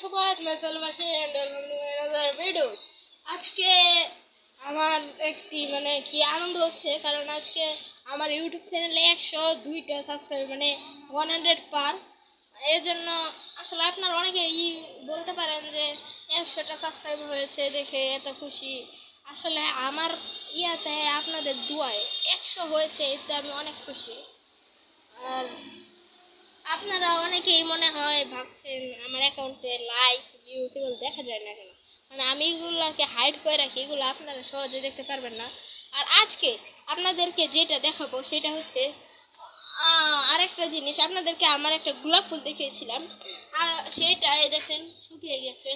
support myself and another video. আজকে আমার একটি কি আনন্দ হচ্ছে, কারণ আজকে আমার ইউটিউব চ্যানেলে 102টা সাবস্ক্রাইবার 100 পার। এর জন্য আসলে আপনারা অনেকেই বলতে পারেন যে 100টা সাবস্ক্রাইবার হয়েছে দেখে এত খুশি। আসলে আমার ইয়াতে আপনাদের দোয়ায় 100 হয়েছে, এতে আমি অনেক খুশি। আর আপনারা অনেকেই মনে হয় ভাবছেন আমার অ্যাকাউন্টে লাইক ভিউজ এগুলো দেখা যায় না কেন, আমি এগুলোকে হাইড করে রাখি, এগুলো আপনারা সহজে দেখতে পারবেন না। আর আজকে আপনাদেরকে যেটা দেখাবো সেটা হচ্ছে আরেকটা জিনিস। আপনাদেরকে আমার একটা গোলাপ ফুল দেখিয়েছিলাম, সেটা দেখেন শুকিয়ে গেছে।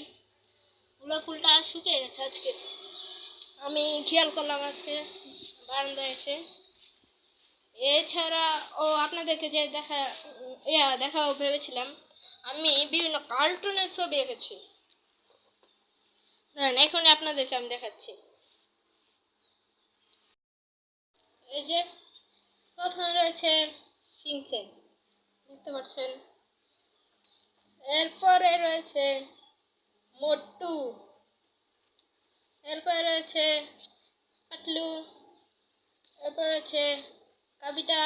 গোলাপ ফুলটা শুকিয়ে গেছে আজকে, আমি খেয়াল করলাম আজকে বারান্দায় এসে। এছাড়া আপনাদেরকে যে দেখাও ভেবেছিলাম, আমি বিভিন্ন কার্টুনের ছবি এঁকেছি। ধরেন এখনই আপনাদেরকে আমি দেখাচ্ছি। এই যে প্রথমে রয়েছে শিনচ্যান, দেখতে পাচ্ছেন। এরপরে রয়েছে মোটু, এরপরে রয়েছে পাতলু, এরপর রয়েছে কবিতা,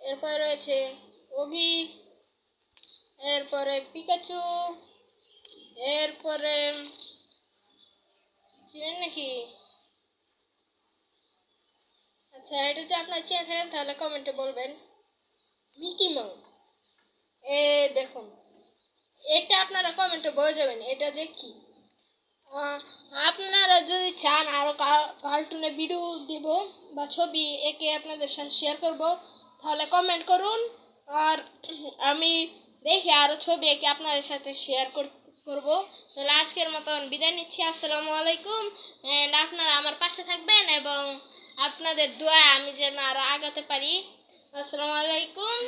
এরপরে রয়েছে ওগি, এরপরে পিকাচু, এরপরে চিনেন নাকি? আচ্ছা, এটা যদি আপনারা চিনে থাকেন তাহলে কমেন্টে বলবেন। মিকি মাউস, দেখুন, এটা আপনারা কমেন্টে বলে যাবেন এটা যে কি। আপনারা যদি চান আরো কার্টুনের ভিডিও দিব বা ছবি এঁকে আপনাদের সাথে শেয়ার করব, তাহলে কমেন্ট করুন। আর আমি দেখে আরো ছবি এঁকে আপনাদের সাথে শেয়ার করব। তাহলে আজকের মতন বিদায় নিচ্ছি। আসসালামু আলাইকুম। এন্ড আপনারা আমার পাশে থাকবেন এবং আপনাদের দোয়ায় আমি যেন আরো আগাতে পারি। আসসালামু আলাইকুম।